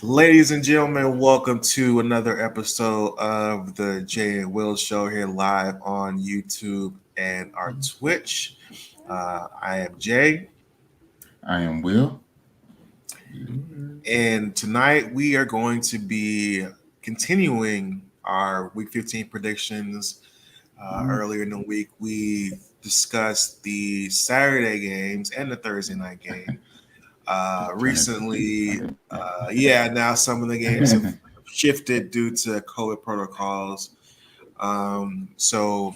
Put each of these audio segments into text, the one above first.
Ladies and gentlemen, welcome to another episode of the Jay and Will Show here live on YouTube and our Twitch. I am Jay, I am Will. and tonight we are going to be continuing our Week 15 predictions. Earlier in the week, we discussed the Saturday games and the Thursday night game. Recently, now some of the games have shifted due to COVID protocols. So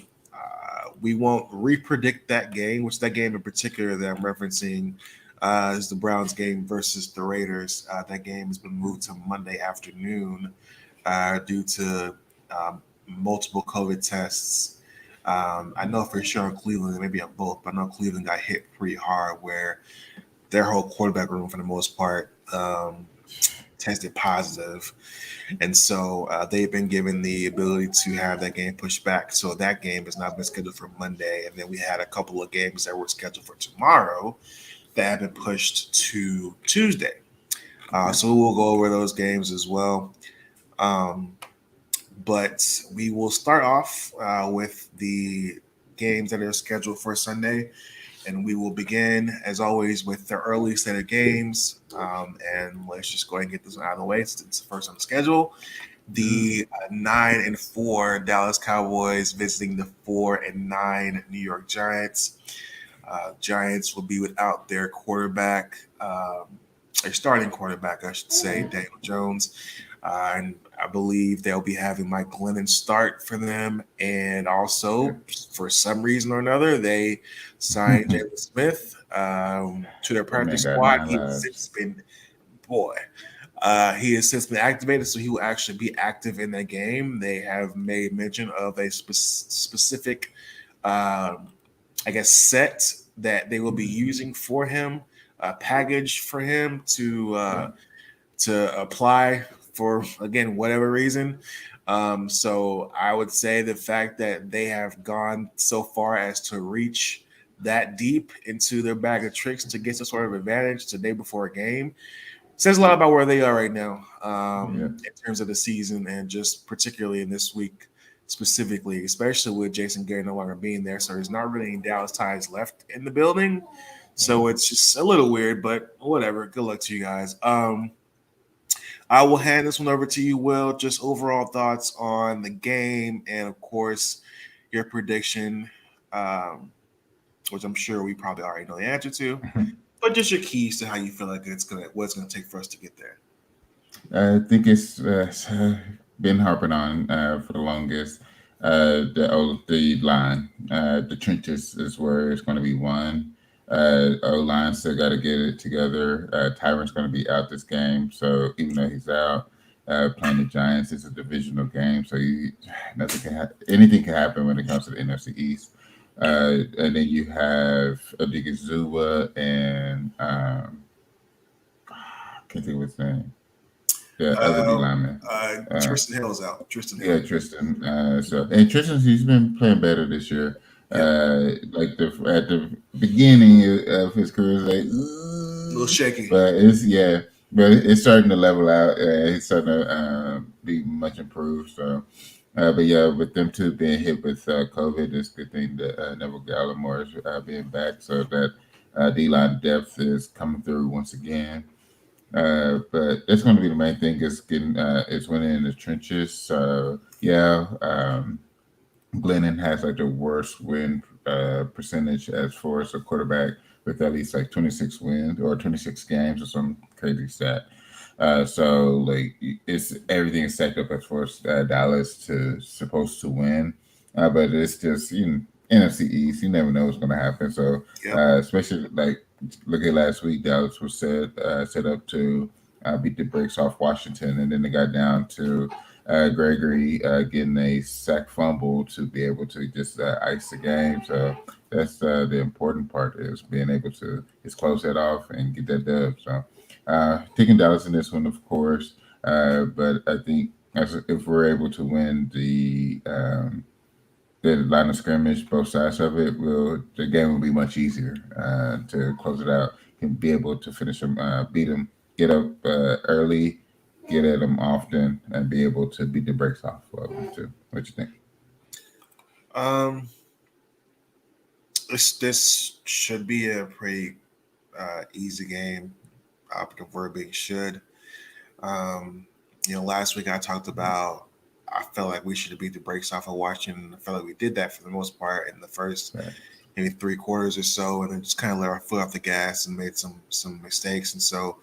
we won't repredict that game, which that game in particular that I'm referencing is the Browns game versus the Raiders. That game has been moved to Monday afternoon due to um, multiple COVID tests. I know for sure in Cleveland, maybe on both, but I know Cleveland got hit pretty hard where their whole quarterback room, for the most part, tested positive. And so they've been given the ability to have that game pushed back. So that game has not been scheduled for Monday. And then we had a couple of games that were scheduled for tomorrow that have been pushed to Tuesday. So we will go over those games as well. Um, but we will start off with the games that are scheduled for Sunday. And we will begin, as always, with the early set of games. And let's just go ahead and get this one out of the way since it's the first on the schedule. The 9-4 Dallas Cowboys visiting the 4-9 New York Giants. Giants will be without their quarterback, their starting quarterback, I should say, Daniel Jones. And I believe they'll be having Mike Glennon start for them. And also, for some reason or another, they signed Jalen Smith to their practice squad. He has since been, he has since been activated, so he will actually be active in that game. They have made mention of a specific, set that they will be using for him, a package for him to apply for, again, whatever reason. So I would say the fact that they have gone so far as to reach that deep into their bag of tricks to get some sort of advantage the day before a game says a lot about where they are right now in terms of the season, and just particularly in this week specifically, especially with Jason Garrett no longer being there. So there's not really any Dallas ties left in the building. So it's just a little weird, but whatever. Good luck to you guys. I will hand this one over to you, Will. Just overall thoughts on the game, and of course, your prediction, which I'm sure we probably already know the answer to, but just your keys to how you feel like what it's gonna take for us to get there. I think it's been harping on for the longest. The line, the trenches is where it's going to be won. O line still got to get it together. Tyron's going to be out this game, so even though he's out, playing the Giants, it's a divisional game, so anything can happen when it comes to the NFC East. And then you have Odigizua and I can't think of his name. The other D lineman. Tristan Hill's out. Tristan Hill. Yeah, Tristan. And Tristan, he's been playing better this year. Like at the beginning of his career, it's like a little shaky, but it's starting to level out. He's starting to be much improved. So, but yeah, with them two being hit with COVID, it's a good thing that Neville Gallimore is being back, so that D line depth is coming through once again. But that's going to be the main thing, is winning in the trenches. So Glennon has like the worst win percentage as far as a quarterback, with at least like 26 wins or 26 games or some crazy stat. So like everything is stacked up as far as Dallas supposed to win, but it's just NFC East. You never know what's going to happen. So especially like look at last week, Dallas was set up to beat the brakes off Washington, and then they got down to Gregory getting a sack fumble to be able to just ice the game. So that's the important part, is being able to just close that off and get that dub. So taking Dallas in this one, of course, but I think if we're able to win the line of scrimmage, both sides of it, the game will be much easier to close it out. Can be able to finish them, beat them get up early, get at them often, and be able to beat the brakes off of them too. What you think? Um, this should be a pretty easy game. Operative word being should. Um, last week I talked about I felt like we should have beat the brakes off of Washington. I felt like we did that for the most part in the first Right. maybe 3 quarters or so, and then just kind of let our foot off the gas and made some mistakes. And so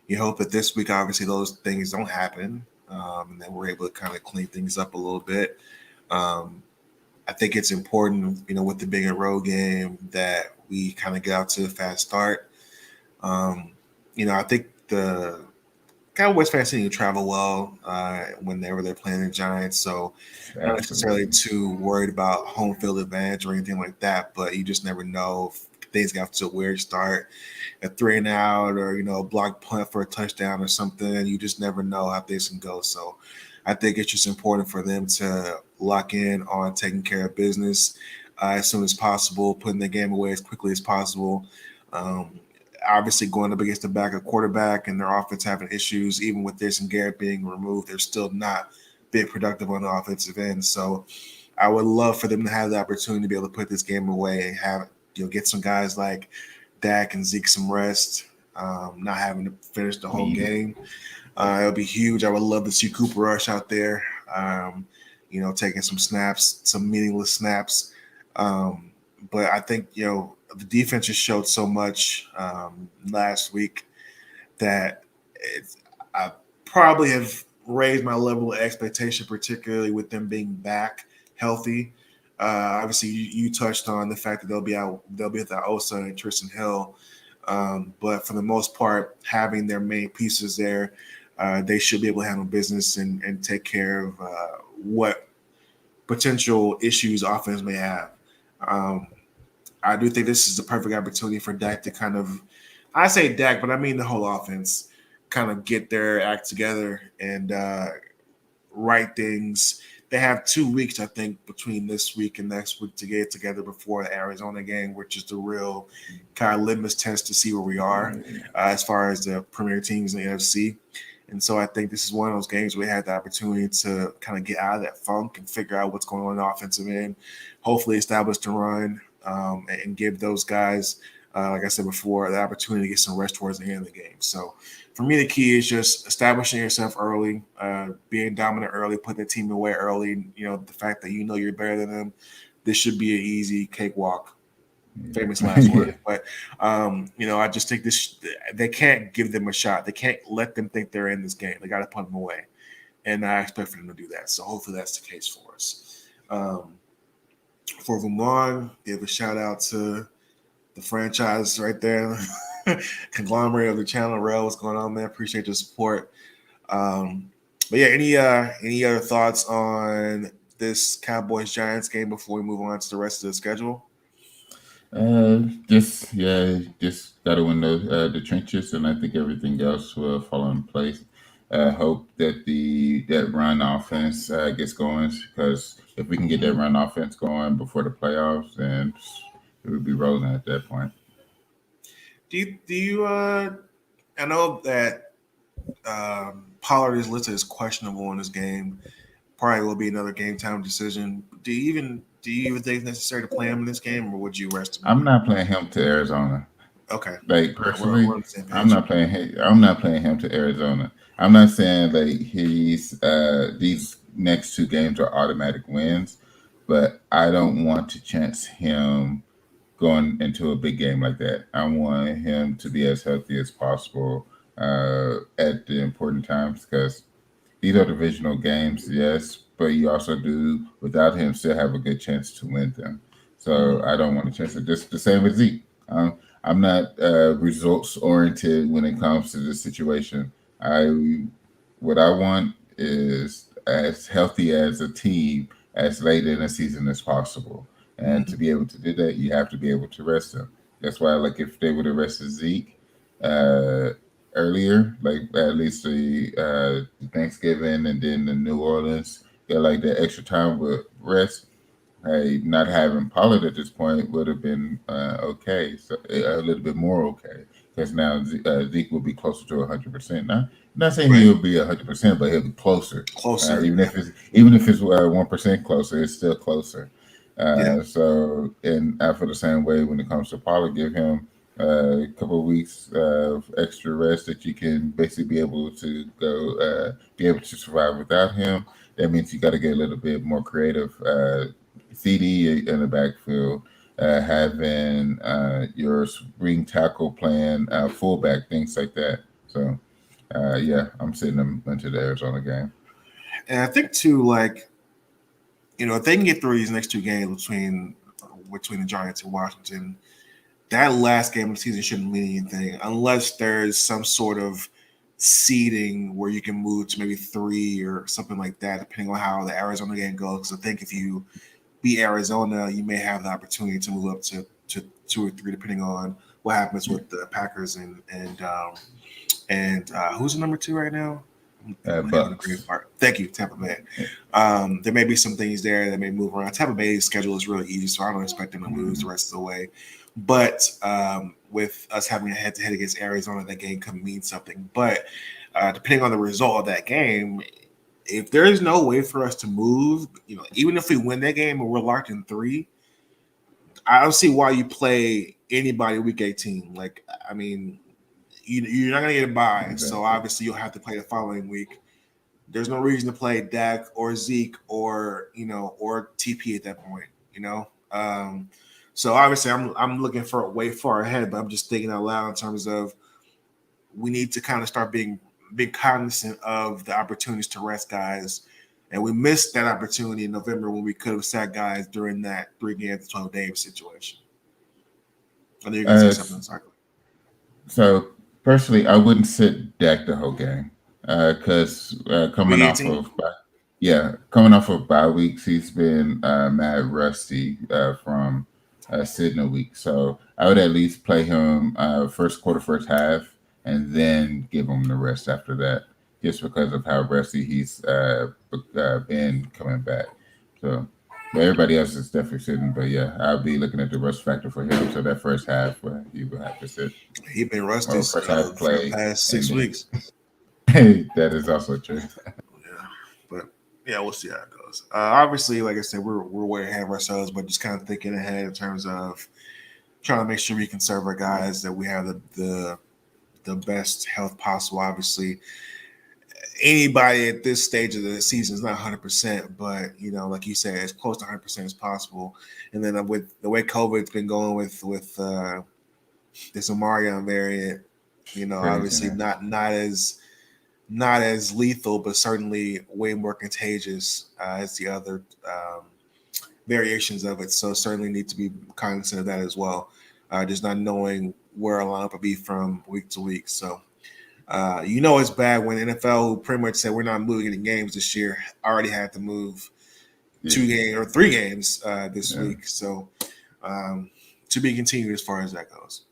you hope that this week, obviously, those things don't happen, and that we're able to kind of clean things up a little bit. Um, I think it's important, with the bigger road game that we kind of get out to a fast start. Um, I think the Cowboys fans seem to travel well whenever they're playing the Giants, so not necessarily Absolutely. too worried about home field advantage or anything like that. But you just never know if things get off to a weird start, a 3 and out, or a block punt for a touchdown or something. You just never know how things can go. So I think it's just important for them to lock in on taking care of business as soon as possible, putting the game away as quickly as possible. Um, Obviously, going up against the backup quarterback and their offense having issues, even with this and Garrett being removed, they're still not being productive on the offensive end. So I would love for them to have the opportunity to be able to put this game away and have get some guys like Dak and Zeke some rest, not having to finish the whole Needed. game. It'll be huge. I would love to see Cooper Rush out there, taking some snaps, some meaningless snaps. Um, but I think the defense just showed so much last week that I probably have raised my level of expectation, particularly with them being back healthy. Obviously, you touched on the fact that they'll be without Osa and Tristan Hill, but for the most part, having their main pieces there, they should be able to handle business and take care of what potential issues offense may have. Um, I do think this is the perfect opportunity for Dak to kind of, I say Dak, but I mean the whole offense, kind of get their act together and right things. They have 2 weeks, I think, between this week and next week to get it together before the Arizona game, which is the real kind of litmus test to see where we are as far as the premier teams in the NFC. And so I think this is one of those games where we had the opportunity to kind of get out of that funk and figure out what's going on in the offensive end, hopefully establish the run and give those guys, like I said before, the opportunity to get some rest towards the end of the game. So for me, the key is just establishing yourself early, being dominant early, putting the team away early. The fact that you're better than them, this should be an easy cakewalk. Famous last Yeah. words, but I just think they can't give them a shot. They can't let them think they're in this game. They got to put them away, and I expect for them to do that. So hopefully that's the case for us. Before we move on, give a shout out to the franchise right there, conglomerate of the channel. Rel, what's going on, man? Appreciate your support. Um, but yeah, any other thoughts on this Cowboys Giants game before we move on to the rest of the schedule? Just gotta win the trenches, and I think everything else will fall in place. Hope that that run offense gets going, because if we can get that run offense going before the playoffs, then it would be rolling at that point. Do you I know that Pollard is listed as questionable in this game. Probably will be another game time decision. Do you even think it's necessary to play him in this game, or would you rest him? I'm not playing him to Arizona. Okay, Like all right, we're personally, on the same I'm page. not playing. I'm not playing him to Arizona. I'm not saying like he's these next two games are automatic wins, but I don't want to chance him going into a big game like that. I want him to be as healthy as possible at the important times, because these are divisional games, yes, but you also do, without him, still have a good chance to win them. So Mhm. I don't want to chance it. Just the same with Zeke. I'm not results oriented when it comes to this situation. I What I want is as healthy as a team as late in the season as possible. And to Mhm. be able to do that, you have to be able to rest them. That's why, like, if they would have rested Zeke, uh, earlier, like at least the Thanksgiving and then the New Orleans, get like that extra time with rest. Hey, not having Pollard at this point would have been okay, so a little bit more okay, because now Zeke will be closer to 100%. Not saying Right. he'll be 100%, but he'll be closer. Closer. Even if it's 1% closer, it's still closer. Yeah. So, and I feel the same way when it comes to Pollard. Give him a couple of weeks of extra rest that you can basically be able to be able to survive without him. That means you got to get a little bit more creative. CD in the backfield, having your spring tackle plan, fullback, things like that. So, yeah, I'm sitting them into the Arizona game. And I think too, like, if they can get through these next two games between the Giants and Washington, that last game of the season shouldn't mean anything unless there's some sort of seeding where you can move to maybe 3 or something like that, depending on how the Arizona game goes. Because I think if you beat Arizona, you may have the opportunity to move up to 2 or 3, depending on what happens with the Packers and who's the number 2 right now? Bucks. Thank you, Tampa Bay. There may be some things there that may move around. Tampa Bay's schedule is really easy, so I don't expect them to lose the rest of the way. But with us having a head-to-head against Arizona, that game could mean something. But depending on the result of that game, if there is no way for us to move, even if we win that game and we're locked in 3, I don't see why you play anybody week 18. Like, I mean, you're not going to get a bye, exactly. So obviously you'll have to play the following week. There's no reason to play Dak or Zeke or TP at that point, So obviously I'm looking for way far ahead, but I'm just thinking out loud in terms of we need to kind of start being cognizant of the opportunities to rest guys. And we missed that opportunity in November when we could have sat guys during that 3 games, 12 days situation. I know you're going to say something. Sorry. So personally, I wouldn't sit Dak the whole game because coming off of bye weeks, he's been mad rusty from sitting a week. So I would at least play him first quarter, first half, and then give him the rest after that, just because of how rusty he's been coming back. So. But everybody else is definitely sitting. But yeah, I'll be looking at the rust factor for him. So that first half, he will have to sit. He's been rusty for the past 6 weeks. That is also true. Yeah, but yeah, we'll see how it goes. Obviously, like I said, we're way ahead of ourselves, but just kind of thinking ahead in terms of trying to make sure we can serve our guys, that we have the best health possible. Obviously, anybody at this stage of the season is not 100%, but like you said, as close to 100% as possible. And then with the way COVID's been going with this Omarion variant, obviously not as lethal, but certainly way more contagious as the other variations of it. So certainly need to be cognizant of that as well. Just not knowing where a lineup will be from week to week. So. It's bad when NFL, who pretty much said we're not moving any games this year, already had to move 2 games or 3 games this week. So to be continued as far as that goes.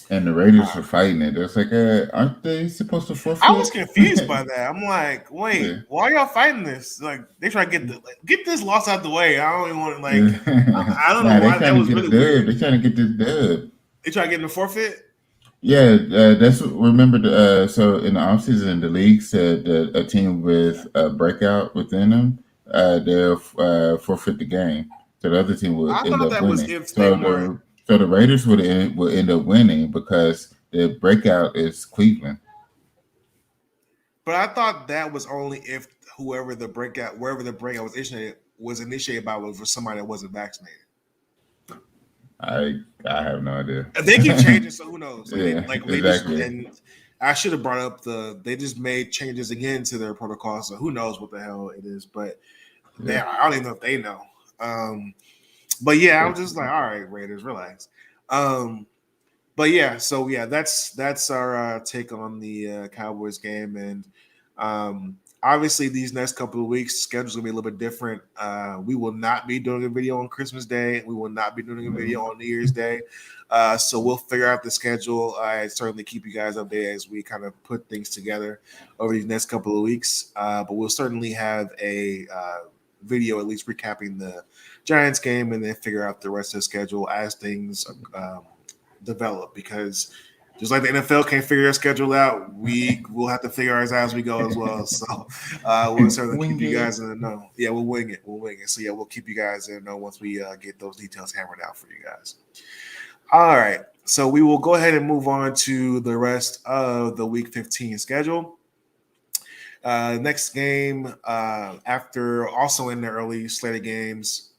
And the Raiders were fighting it. It's like, aren't they supposed to forfeit? I was confused by that. I'm like, wait, why are y'all fighting this? Like, they try to get this loss out the way. I don't even want to I don't know why that was really weird. They're trying to get this dub. They try to get in the forfeit. Yeah, that's remember. So in the offseason, the league said that a team with a breakout within them, they'll forfeit the game. So the other team will end up winning. So the Raiders will end up winning because the breakout is Cleveland. But I thought that was only if wherever the breakout was initiated by was for somebody that wasn't vaccinated. I have no idea. They keep changing, so who knows? Exactly. And I should have brought up they just made changes again to their protocol, so who knows what the hell it is? But I don't even know if they know. But yeah, I was just like, all right, Raiders, relax. But yeah, so yeah, that's our take on the Cowboys game, and obviously these next couple of weeks, the schedule's gonna be a little bit different. We will not be doing a video on Christmas Day. We will not be doing a video on New Year's Day. So we'll figure out the schedule. I certainly keep you guys updated as we kind of put things together over these next couple of weeks. But we'll certainly have a video at least recapping the Giants game, and then figure out the rest of the schedule as things develop, because Just like the NFL can't figure their schedule out, we will have to figure ours out as we go as well. So we'll certainly keep you guys in the know. Yeah, we'll wing it. We'll wing it. So yeah, we'll keep you guys in the know once we get those details hammered out for you guys. All right. So we will go ahead and move on to the rest of the Week 15 schedule. Next game, after also in the early slate of games,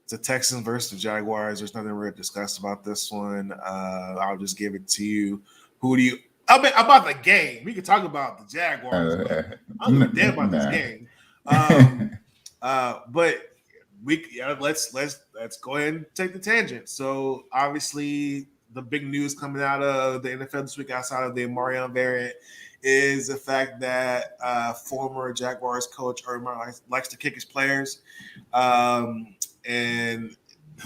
the Texans versus the Jaguars. There's nothing really to discuss about this one. I'll just give it to you. Who do you? I mean, about the game. We could talk about the Jaguars, but I don't give a damn about this game. But let's go ahead and take the tangent. So obviously, the big news coming out of the NFL this week, outside of the Marion variant, is the fact that former Jaguars coach Urban likes to kick his players. And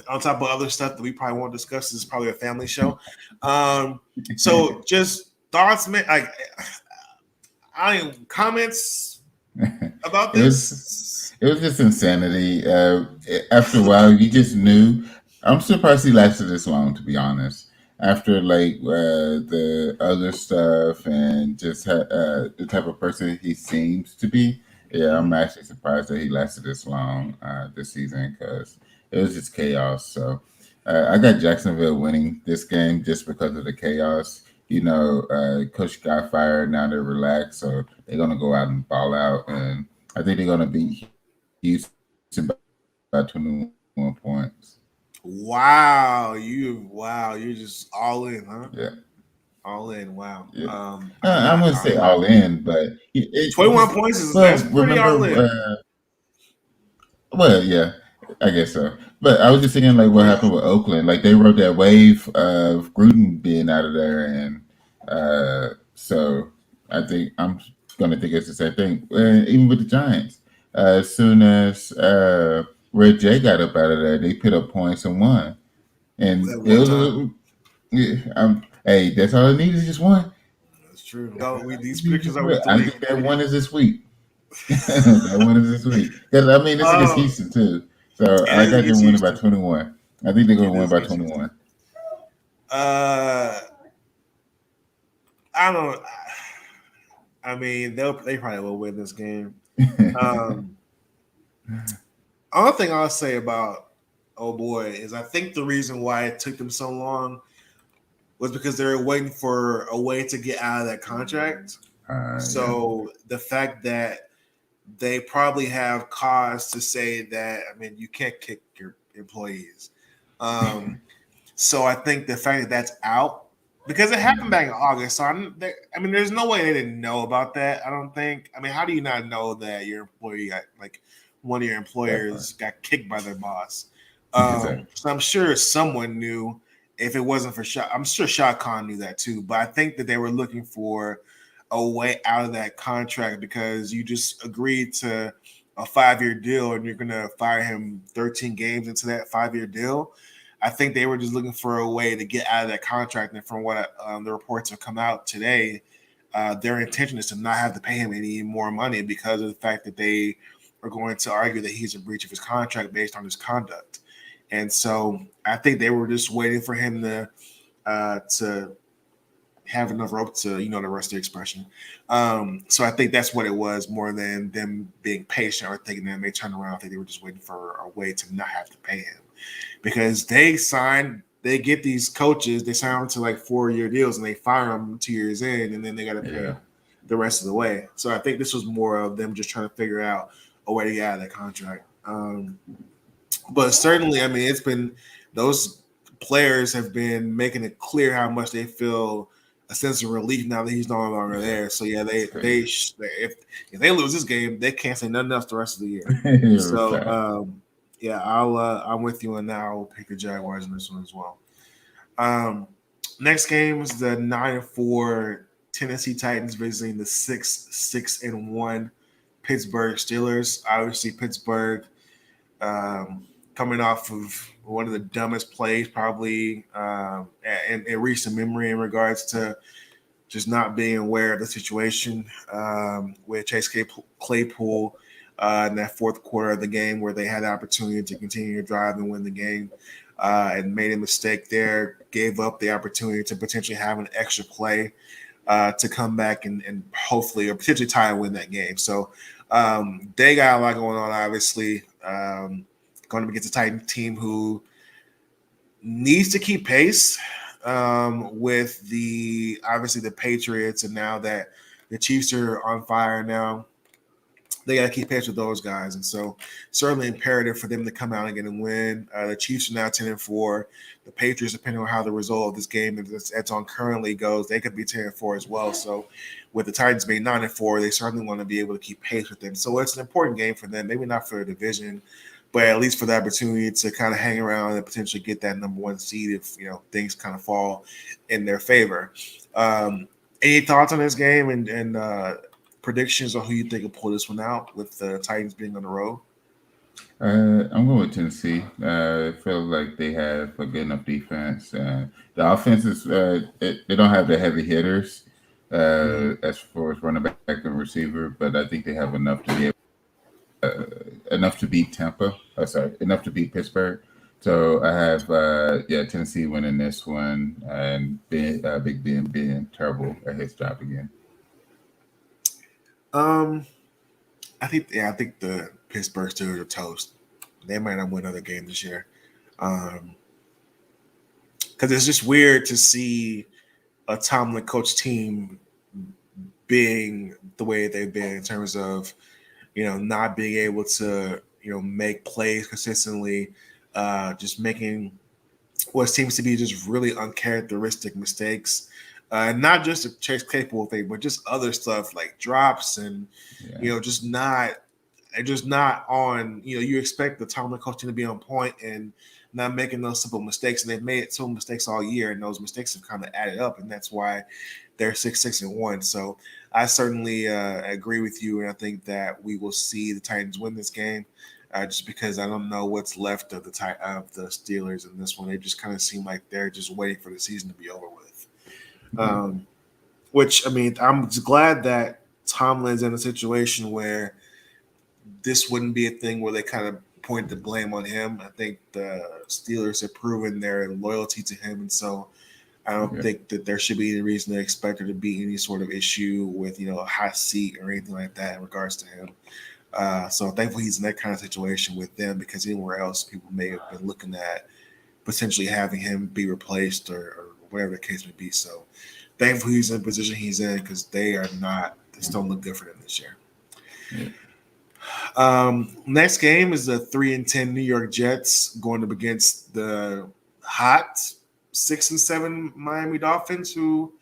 on top of other stuff that we probably won't discuss, this is probably a family show. So just thoughts, man. Comments about this. It was just insanity. After a while, you just knew. I'm surprised he lasted this long, to be honest. After the other stuff and just the type of person he seems to be. Yeah, I'm actually surprised that he lasted this long this season because it was just chaos. So I got Jacksonville winning this game just because of the chaos. Coach got fired. Now they're relaxed, so they're gonna go out and ball out, and I think they're gonna beat Houston by 21 points. Wow, you're just all in, huh? Yeah. All in, wow. Yeah. I wouldn't say all in, but 21 points is that's pretty all in. Well, yeah, I guess so. But I was just thinking, like, what happened with Oakland? Like, they rode that wave of Gruden being out of there, and so I think I'm going to think it's the same thing. Even with the Giants, as soon as Red J got up out of there, they put up points and won. And it was, hey, that's all it needs is just one. That's true. No, these pictures are. I think that one is this week. That one is this week. Because I mean, it's against Houston too. So I got them winning by 21. I think they're going to win by 21. I don't. I mean, they probably will win this game. Only thing I'll say about is I think the reason why it took them so long was because they were waiting for a way to get out of that contract. So the fact that they probably have cause to say that, I mean, you can't kick your employees. So I think the fact that that's out, because it happened back in August. So I mean, there's no way they didn't know about that. I don't think. I mean, how do you not know that your employee one of your employers got kicked by their boss? So I'm sure someone knew. If it wasn't for Shah, I'm sure Shah Khan knew that too. But I think that they were looking for a way out of that contract because you just agreed to a 5-year deal and you're going to fire him 13 games into that 5-year deal. I think they were just looking for a way to get out of that contract. And from what the reports have come out today, their intention is to not have to pay him any more money because of the fact that they are going to argue that he's in breach of his contract based on his conduct. And so I think they were just waiting for him to have enough rope to, the rest of the expression. So I think that's what it was more than them being patient or thinking that they turn around. I think they were just waiting for a way to not have to pay him because they get these coaches, they sign them to 4-year deals and they fire them 2 years in and then they got to pay the rest of the way. So I think this was more of them just trying to figure out a way to get out of that contract. But certainly, I mean, it's been those players have been making it clear how much they feel a sense of relief now that he's no longer there. So yeah, if they lose this game, they can't say nothing else the rest of the year. So I'm with you on that. I'll pick the Jaguars in this one as well. Next game is the 9-4 Tennessee Titans visiting the 6-1 Pittsburgh Steelers. Obviously, Pittsburgh. Coming off of one of the dumbest plays probably in recent memory in regards to just not being aware of the situation with Chase Claypool in that fourth quarter of the game where they had the opportunity to continue to drive and win the game. and made a mistake there, gave up the opportunity to potentially have an extra play to come back and hopefully or potentially tie and win that game. So they got a lot going on, obviously. Going up against a Titan team who needs to keep pace with obviously the Patriots, and now that the Chiefs are on fire now, they got to keep pace with those guys. And so certainly imperative for them to come out again and win. The Chiefs are now 10-4. The Patriots, depending on how the result of this game that's on currently goes, they could be 10-4 as well. So with the Titans being 9-4, they certainly want to be able to keep pace with them. So it's an important game for them, maybe not for the division, but at least for the opportunity to kind of hang around and potentially get that number one seed if things kind of fall in their favor. Any thoughts on this game and predictions on who you think will pull this one out with the Titans being on the road? I'm going with Tennessee. I feel like they have a good enough defense. The offense is they don't have the heavy hitters as far as running back and receiver, but I think they have enough to be enough to beat enough to beat Pittsburgh. So I have Tennessee winning this one, and Big Ben being terrible at his job again. I think the Pittsburgh Steelers are toast. They might not win another game this year, because it's just weird to see a Tomlin coach team being the way they've been in terms of not being able to make plays consistently, just making what seems to be just really uncharacteristic mistakes. Not just a Chase Claypool thing, but just other stuff like drops and just not on. You expect the Tomlin coaching to be on point and not making those simple mistakes, and they've made some mistakes all year, and those mistakes have kind of added up, and that's why they're 6-1. So I certainly agree with you, and I think that we will see the Titans win this game. Just because I don't know what's left of the Steelers in this one. They just kind of seem like they're just waiting for the season to be over with. Which, I mean, I'm glad that Tomlin's in a situation where this wouldn't be a thing where they kind of point the blame on him. I think the Steelers have proven their loyalty to him, and so I don't think that there should be any reason to expect there to be any sort of issue with a hot seat or anything like that in regards to him. So thankfully he's in that kind of situation with them, because anywhere else people may have been looking at potentially having him be replaced or whatever the case may be. So thankfully he's in the position he's in, because they just don't look good for them this year. Yeah. Next game is the 3-10 New York Jets going up against the hot 6-7 Miami Dolphins, who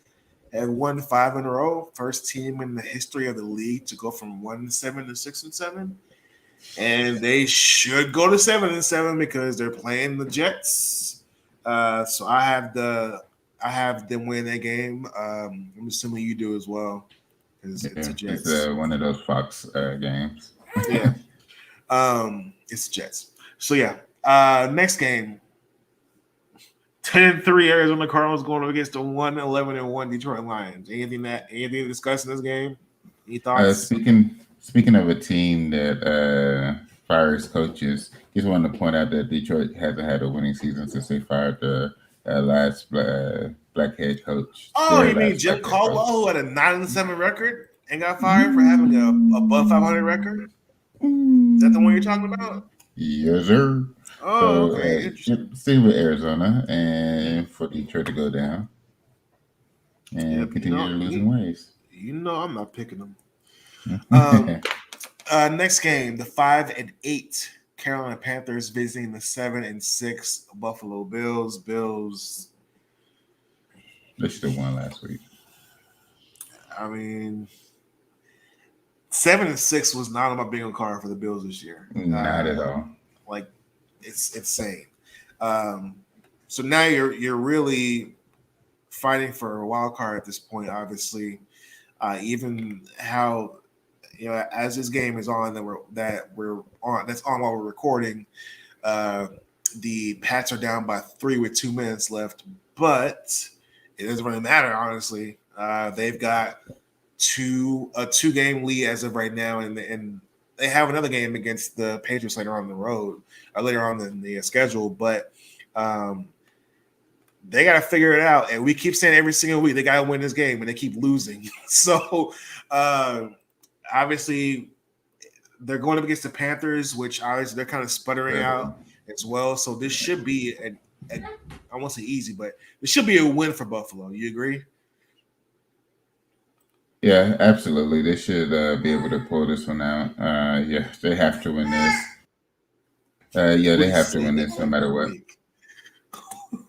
have won 5 in a row. First team in the history of the league to go from 1-7 to 6-7. And they should go to 7-7 because they're playing the Jets. So I have them win that game. I'm assuming you do as well. It's a Jets. It's one of those Fox games. Yeah. It's Jets. So yeah. Next game. 10-3 Arizona Cardinals going up against the 1-11-1 Detroit Lions. Anything to discuss in this game? Any thoughts? Speaking of a team that fires coaches, just wanted to point out that Detroit hasn't had a winning season since they fired the last black head coach. Oh, you mean Jim Caldwell, who had a 9-7 record and got fired for having a above 500 record? Is that the one you're talking about? Yes, sir. Oh, so, okay. Stay with Arizona and for Detroit to go down and continue their losing ways. I'm not picking them. Next game, the 5-8 Carolina Panthers visiting the 7-6 Buffalo Bills. They should have won last week. I mean, 7-6 was not on my bingo card for the Bills this year. Not at all. Like, it's insane. So now you're really fighting for a wild card at this point. Obviously, even how as this game is on that's on while we're recording. The Pats are down by 3 with 2 minutes left, but it doesn't really matter. Honestly, they've got a 2-game lead as of right now, and they have another game against the Patriots later on in the schedule. But They got to figure it out. And we keep saying every single week they got to win this game, and they keep losing. So obviously they're going up against the Panthers, which obviously they're kind of sputtering out as well. So this should be I won't say easy, but it should be a win for Buffalo. You agree? Yeah, absolutely. They should be able to pull this one out. Yeah, they have to win this. Yeah, they We have to say win it this no matter every what. week.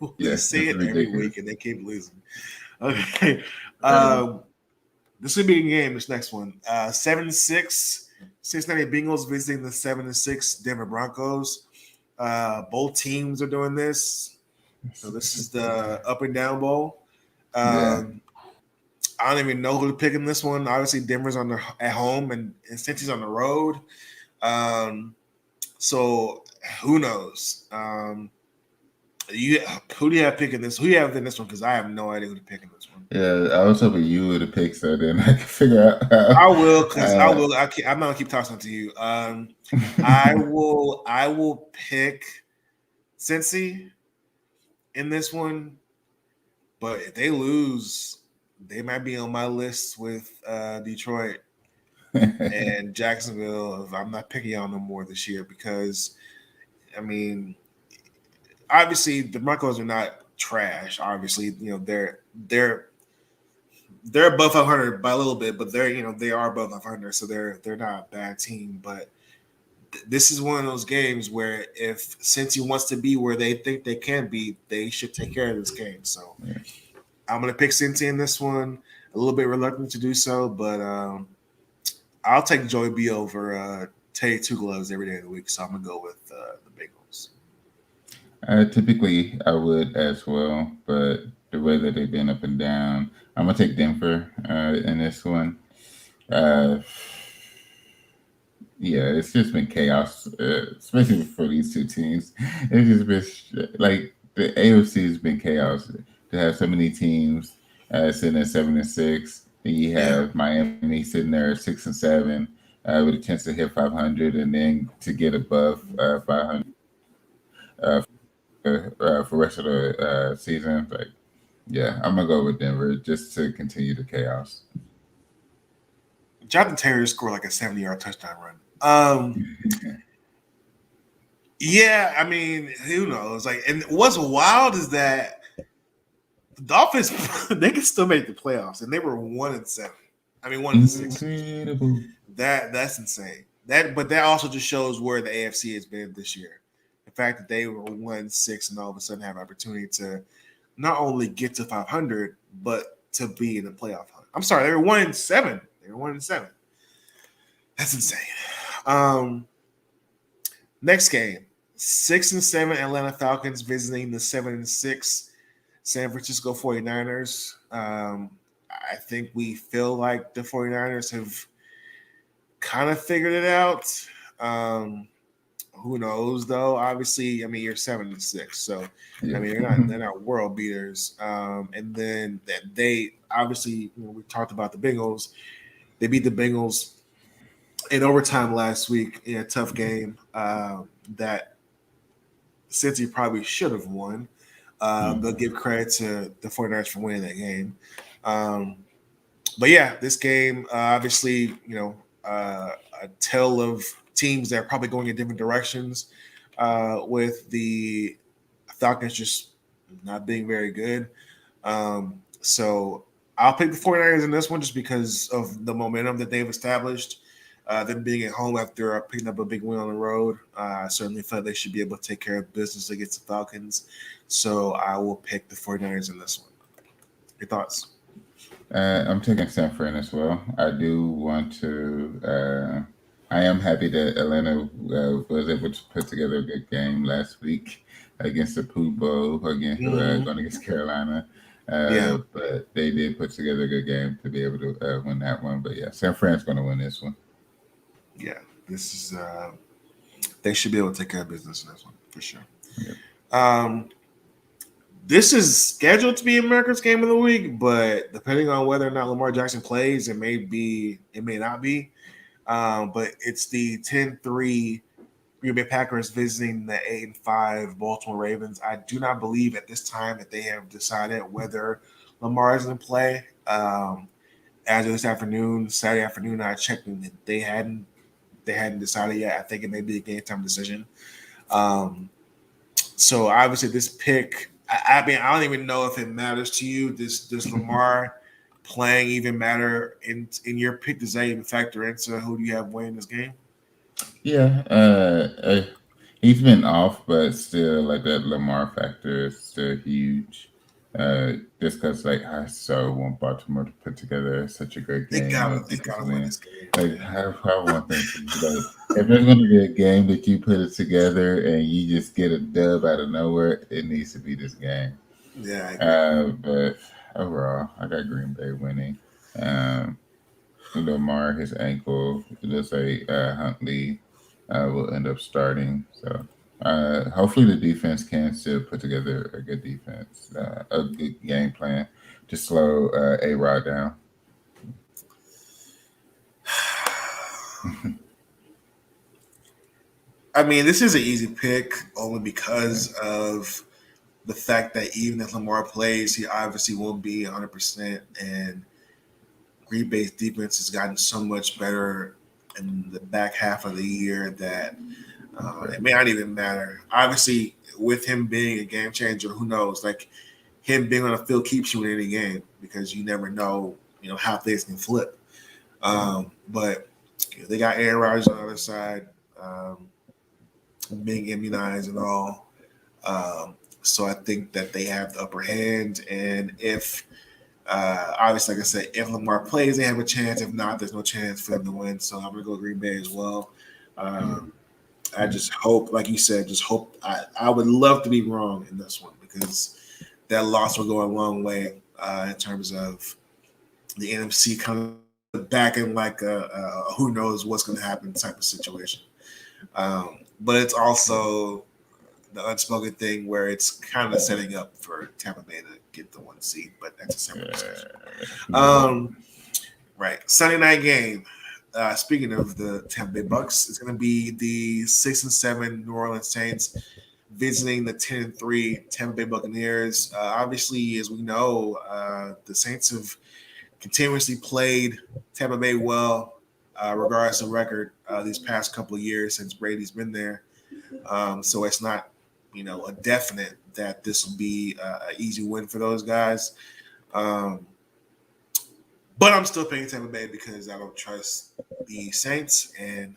We Yeah, say it's it every ridiculous. week, and they keep losing. Okay. Uh, This will be a game, this next one. 7-6, Cincinnati Bengals visiting the 7-6 Denver Broncos. Both teams are doing this. So this is the up and down bowl. yeah. I don't even know who to pick in this one. Obviously, Denver's at home and Cincy's on the road. So who knows? Who do you have picking this? Who do you have in this one? Because I have no idea who to pick in this one. Yeah, I was hoping you would have picked, so then I could figure out how. I will, because I will. I'm not gonna keep tossing to you. I will pick Cincy in this one, but if they lose, they might be on my list with Detroit and Jacksonville. I'm not picking y'all no more this year because, I mean, obviously the Broncos are not trash. Obviously, they're above 500 by a little bit, but they are above 500, so they're not a bad team. But this is one of those games where if Cincy wants to be where they think they can be, they should take care of this game. So I'm gonna pick Cincy in this one. A little bit reluctant to do so, but I'll take Joey B over Teddy Two Gloves every day of the week. So I'm gonna go with the Bengals. Typically, I would as well, but the way that they've been up and down, I'm gonna take Denver in this one. Uh, yeah, it's just been chaos, especially for these two teams. It's just been like the AFC has been chaos. To have so many teams sitting at 7-6, and you have Miami sitting there at 6-7 with a chance to hit 500, and then to get above 500 for the rest of the season. Like, yeah, I'm gonna go with Denver just to continue the chaos. Jonathan Taylor scored like a 70-yard touchdown run. Yeah, I mean, who knows? Like, and what's wild is that the Dolphins they can still make the playoffs, and they were 1-7. I mean, 1-6. Incredible. That's insane. But that also just shows where the AFC has been this year. The fact that they were 1-6 and all of a sudden have opportunity to not only get to 500 but to be in the playoff hunt. I'm sorry, they were 1-7. They were 1-7. That's insane. Next game, 6-7 Atlanta Falcons visiting the 7-6 San Francisco 49ers. I think we feel like the 49ers have kind of figured it out. Who knows though? Obviously, I mean you're 7-6, so Yeah. I mean they're not world beaters. And then they obviously we talked about the Bengals. They beat the Bengals in overtime last week in a tough game that Cincy probably should have won. They'll give credit to the 49ers for winning that game. But yeah, this game, obviously, a tale of teams that are probably going in different directions with the Falcons just not being very good. So I'll pick the 49ers in this one just because of the momentum that they've established. Them being at home after picking up a big win on the road, I certainly felt they should be able to take care of business against the Falcons. So I will pick the 49ers in this one. Your thoughts? I'm taking San Fran as well. I do want to. I am happy that Atlanta was able to put together a good game last week against the Pooh Bowl going against Carolina. But they did put together a good game to be able to win that one. But yeah, San Fran's going to win this one. Yeah, this is. They should be able to take care of business in this one for sure. Yep. This is scheduled to be America's game of the week, but depending on whether or not Lamar Jackson plays, it may not be. But it's the 10-3 Green Bay Packers visiting the 8-5 Baltimore Ravens. I do not believe at this time that they have decided whether Lamar is going to play. As of this afternoon, Saturday afternoon, I checked and they hadn't decided yet. I think it may be a game time decision. So obviously this pick, I mean, I don't even know if it matters to you. Does Lamar playing even matter in your pick? Does that even factor into who do you have winning this game? Yeah, he's been off, but still, like that Lamar factor is still huge. Just because, like, I so want Baltimore to put together such a great They game, gotta get this win win. this game. Like, I want them to like, if there's going to be a game that you put it together and you just get a dub out of nowhere, it needs to be this game. Yeah, I agree. But overall, I got Green Bay winning. Um, Lamar, his ankle, it looks like Huntley will end up starting. So hopefully the defense can still put together a good defense, a good game plan to slow A-Rod down. I mean, this is an easy pick only because of the fact that even if Lamar plays, he obviously won't be 100%. And Green Bay's defense has gotten so much better in the back half of the year that it may not even matter. Obviously, with him being a game changer, who knows? Like him being on the field keeps you in any game because you never know, how things can flip. But they got Aaron Rodgers on the other side, being immunized and all. So I think that they have the upper hand. And if obviously, like I said, if Lamar plays, they have a chance. If not, there's no chance for them to win. So I'm gonna go Green Bay as well. I just hope, like you said, I would love to be wrong in this one because that loss will go a long way in terms of the NFC coming back in like a who knows what's going to happen type of situation. But it's also the unspoken thing where it's kind of setting up for Tampa Bay to get the 1 seed, but that's a separate discussion. Right. Sunday night game. Speaking of the Tampa Bay Bucks, it's going to be the 6-7 New Orleans Saints visiting the 10-3 Tampa Bay Buccaneers. Obviously, as we know, the Saints have continuously played Tampa Bay well, regardless of record, these past couple of years since Brady's been there. So it's not, a definite that this will be an easy win for those guys. But I'm still picking Tampa Bay because I don't trust the Saints. And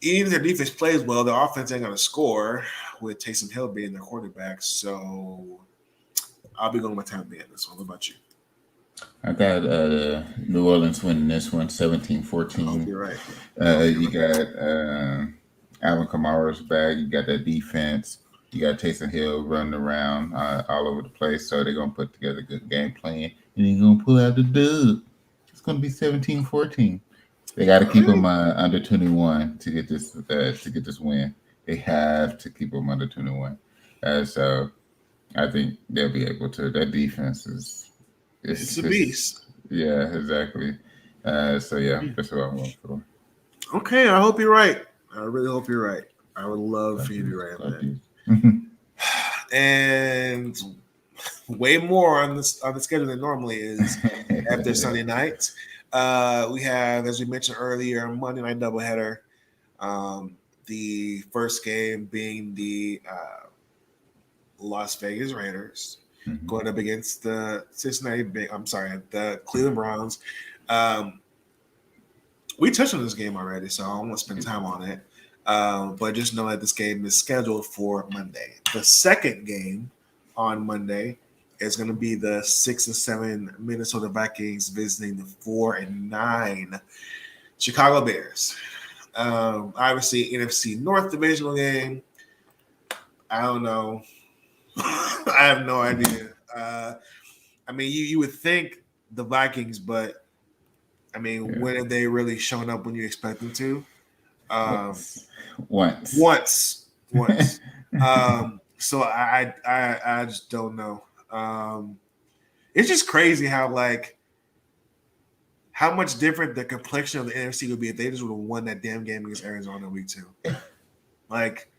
even if their defense plays well, their offense ain't going to score with Taysom Hill being their quarterback. So I'll be going with Tampa Bay in this one. What about you? I got New Orleans winning this one, 17-14. You're right. You got Alvin Kamara's back. You got that defense. You got Taysom Hill running around all over the place. So they're going to put together a good game plan. And they're going to pull out the dub. It's going to be 17-14. They got to keep them under 21 to get this win. They have to keep them under 21. So I think they'll be able to. That defense is it's a beast. Yeah, exactly. So yeah, that's what I'm going for. Okay, I hope you're right. I really hope you're right. I would love for you to be right on that. And way more on the schedule than normally is after Sunday night. We have, as we mentioned earlier, a Monday night doubleheader. The first game being the Las Vegas Raiders going up against the the Cleveland Browns. We touched on this game already, so I don't want to spend time on it. But just know that this game is scheduled for Monday. The second game on Monday is going to be the 6-7 Minnesota Vikings visiting the 4-9 Chicago Bears. Obviously, NFC North divisional game. I don't know. I have no idea. I mean, you would think the Vikings, but I mean, when have they really shown up when you expect them to? Once. So I just don't know. It's just crazy how much different the complexion of the NFC would be if they just would have won that damn game against Arizona week 2. Like,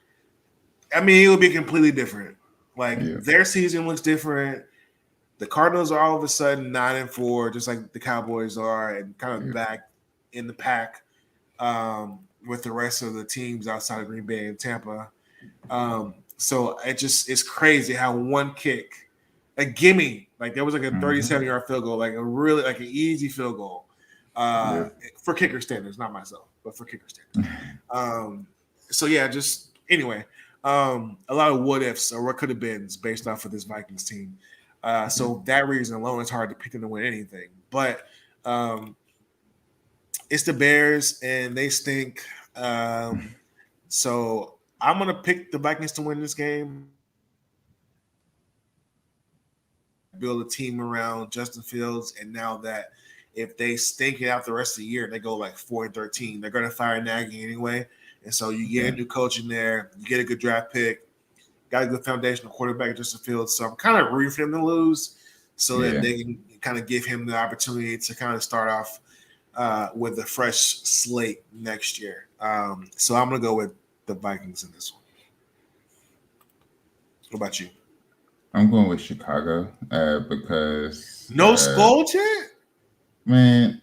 I mean, it would be completely different. Like Yeah. their season looks different. The Cardinals are all of a sudden 9-4, just like the Cowboys are, and kind of Yeah. back in the pack with the rest of the teams outside of Green Bay and Tampa. So it's crazy how one kick, a gimme, like there was like a 37-yard field goal, like a really like an easy field goal Yeah. for kicker standards, not myself, but for kicker standards. So yeah, just anyway, a lot of what ifs or what could have been based off of this Vikings team. So that reason alone, it's hard to pick them to win anything. But it's the Bears, and they stink. So I'm gonna pick the Vikings to win this game. Build a team around Justin Fields, and now that if they stink it out the rest of the year, they go like 4-13. They're gonna fire Nagy anyway, and so you get a new coach in there, you get a good draft pick, got a good foundational quarterback, Justin Fields. So I'm kind of rooting for them to lose, so that they can kind of give him the opportunity to kind of start off with a fresh slate next year. So I'm gonna go with the Vikings in this one. What about you? I'm going with Chicago because No skull chant? man,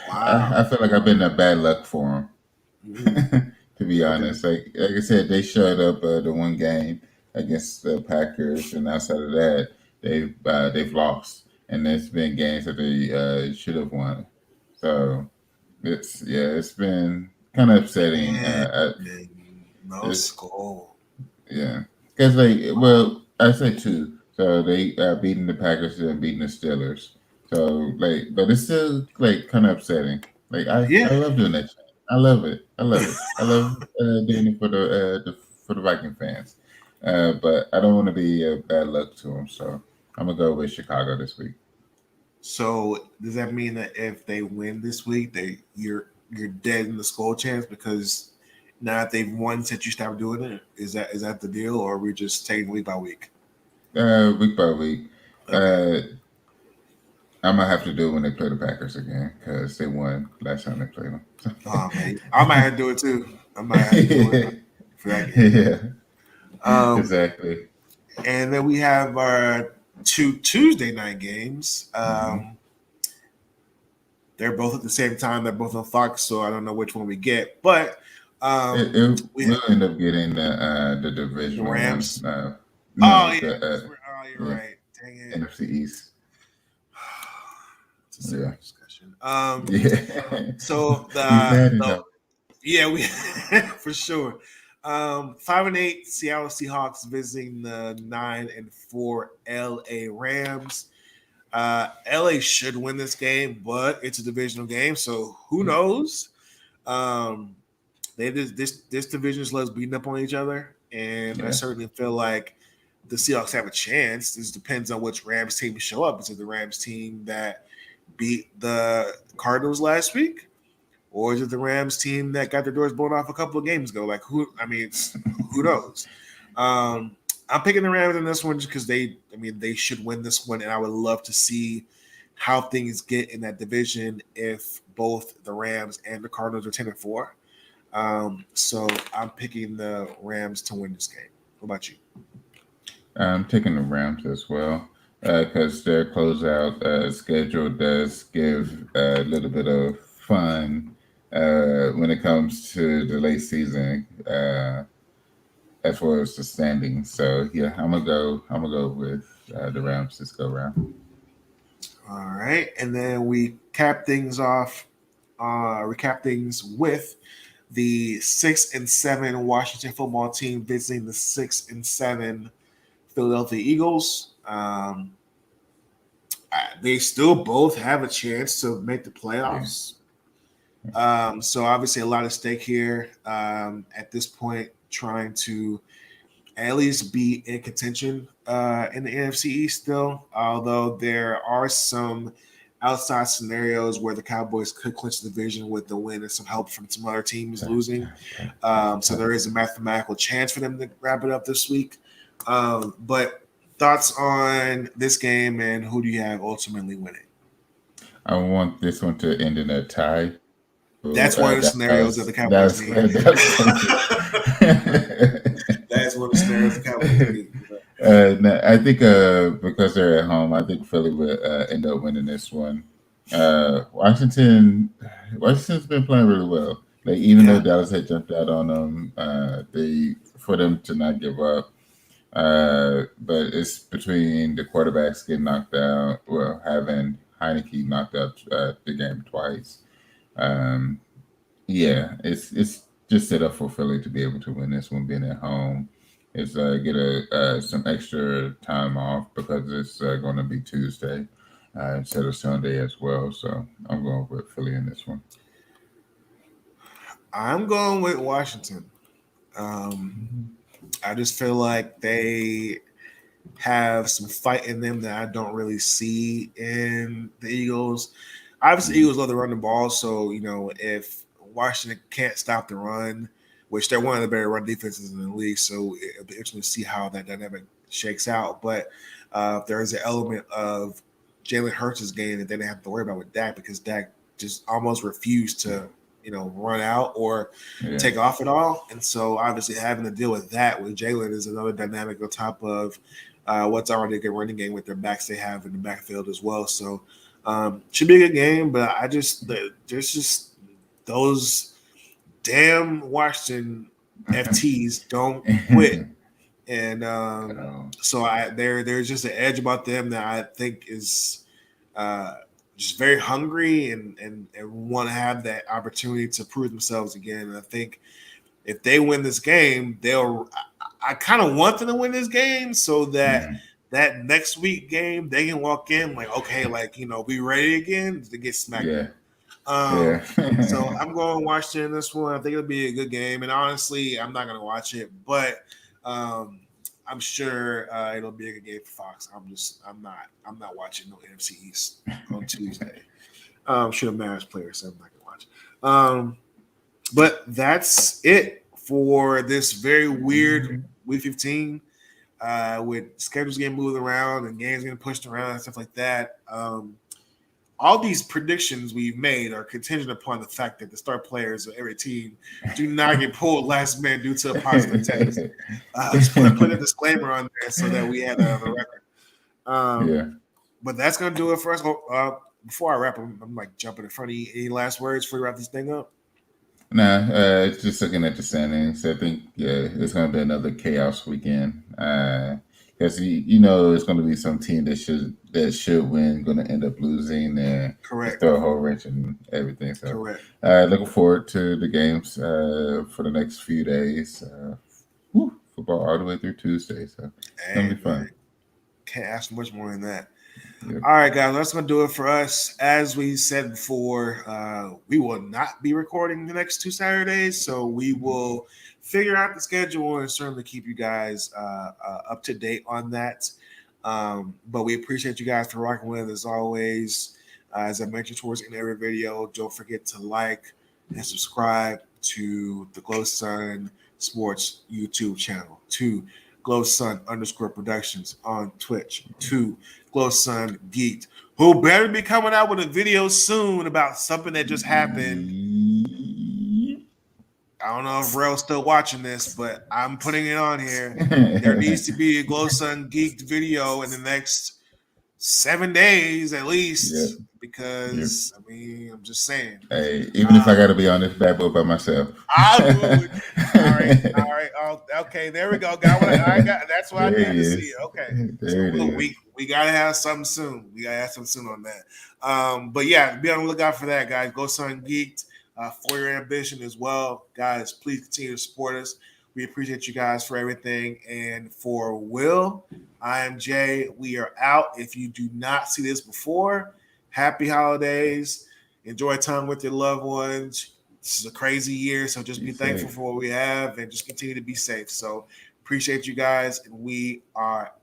Wow. I feel like I've been a bad luck for Mhm. them. To be Okay. honest, like I said, they showed up the one game against the Packers, and outside of that, they've lost, and there's been games that they should have won. So it's been kind of upsetting. No It's skull. Yeah, because I say two. So they beating the Packers and beating the Steelers. So but it's still like kind of upsetting. Like Yeah. I love doing that. I love it. I love it. I love doing it for the Viking fans. But I don't want to be bad luck to them. So I'm gonna go with Chicago this week. So does that mean that if they win this week, you're dead in the skull chance because now that they've won since you stopped doing it? Is that the deal, or are we just taking week by week? Week by week. Okay. I'm gonna have to do it when they play the Packers again because they won last time they played them. Oh man, I might have to do it too. I might have to do it for that game. Yeah, Um, exactly. and then we have our two Tuesday night games. Mhm. They're both at the same time. They're both on Fox, so I don't know which one we get. But we have We'll end up getting the the divisional one. Rams. Oh No, yeah, the you're yeah, right. Dang it. NFC East. It's a Yeah, separate discussion. yeah. So We've had it the though. yeah, we for sure. 5-8 Seattle Seahawks visiting the 9-4 LA Rams. LA should win this game, but it's a divisional game, so who knows? Um, this division is less beating up on each other, and I Yeah, certainly feel like the Seahawks have a chance. This depends on which Rams team show up. Is it the Rams team that beat the Cardinals last week? Or is it the Rams team that got their doors blown off a couple of games ago? Like who knows? I'm picking the Rams in this one just because they should win this one, and I would love to see how things get in that division if both the Rams and the Cardinals are 10-4. So I'm picking the Rams to win this game. What about you? I'm taking the Rams as well because their closeout schedule does give a little bit of fun when it comes to the late season. As far as the standings. So yeah, I'm gonna go with the Rams this go round. All right, and then we cap things off. Recap things with the 6-7 Washington football team visiting the 6-7 Philadelphia Eagles. They still both have a chance to make the Yeah. playoffs. So obviously a lot of stake here at this point, trying to at least be in contention in the NFC East still. Although there are some outside scenarios where the Cowboys could clinch the division with the win and some help from some other teams losing. So there is a mathematical chance for them to wrap it up this week. But thoughts on this game and who do you have ultimately winning? I want this one to end in a tie. That's one of the scenarios that the Cowboys need. That's one of the scenarios the Cowboys need. No, I think because they're at home, I think Philly will end up winning this one. Washington's been playing really well. Like even though Dallas had jumped out on them, for them to not give up. But it's between the quarterbacks getting knocked out, well, having Heineke knocked out the game twice. Um, yeah, it's just set up for Philly to be able to win this one, being at home. It's get some extra time off because it's going to be Tuesday instead of Sunday as well. So I'm going with Philly in this one. I'm going with Washington. I just feel like they have some fight in them that I don't really see in the Eagles. Obviously, Eagles love to run the ball, so if Washington can't stop the run, which they're one of the better run defenses in the league, so it'll be interesting to see how that dynamic shakes out. But there is an element of Jalen Hurts' game that they didn't have to worry about with Dak because Dak just almost refused to run out or take off at all. And so obviously having to deal with that with Jalen is another dynamic on top of what's already a good running game with their backs they have in the backfield as well. So should be a good game, but there's just those damn Washington FTs don't quit. And so there's just an edge about them that I think is just very hungry and want to have that opportunity to prove themselves again. And I think if they win this game, I kind of want them to win this game so that that next week game they can walk in like, okay, we ready again to get smacked. So I'm going to watch this one. I think it'll be a good game. And honestly, I'm not going to watch it, but I'm sure it'll be a good game for Fox. I'm not watching no NFC East on Tuesday. Should have managed players, so I'm not gonna watch. But that's it for this very weird Week 15 with schedules getting moved around and games getting pushed around and stuff like that. All these predictions we've made are contingent upon the fact that the star players of every team do not get pulled last minute due to a positive test. Just put a disclaimer on there so that we have that on the record. But that's going to do it for us. Before I wrap, I'm like jumping in front of you. Any last words before we wrap this thing up? Nah, just looking at the standings. I think, it's going to be another chaos weekend. Because it's going to be some team that should win, going to end up losing, and Correct. Throw a whole wrench and everything. So, correct. Looking forward to the games for the next few days. Football all the way through Tuesday, so it's gonna be fun. Can't ask much more than that. Yep. All right, guys, that's gonna do it for us. As we said before, we will not be recording the next 2 Saturdays, so we will figure out the schedule and certainly keep you guys up to date on that. But we appreciate you guys for rocking with us as always. As I mentioned towards the end of every video, don't forget to like and subscribe to the Glow Sun Sports YouTube channel, to Glow Sun _productions on Twitch, to Glow Sun Geeked, who better be coming out with a video soon about something that just happened. I don't know if Rel's still watching this, but I'm putting it on here. There needs to be a Glow Sun Geeked video in the next 7 days at least, because I mean, I'm just saying. Hey, even if I got to be on this bad boy by myself, I would. All right. Oh, okay, there we go. That's what I need to see. Okay, we gotta have something soon. We gotta have something soon on that. But yeah, be on the lookout for that, guys. Glow Sun Geeked for your ambition as well, guys. Please continue to support us. We appreciate you guys for everything. And for Will, I am Jay. We are out. If you do not see this before, happy holidays. Enjoy time with your loved ones. This is a crazy year, so just be thankful for what we have and just continue to be safe. So appreciate you guys, and we are out.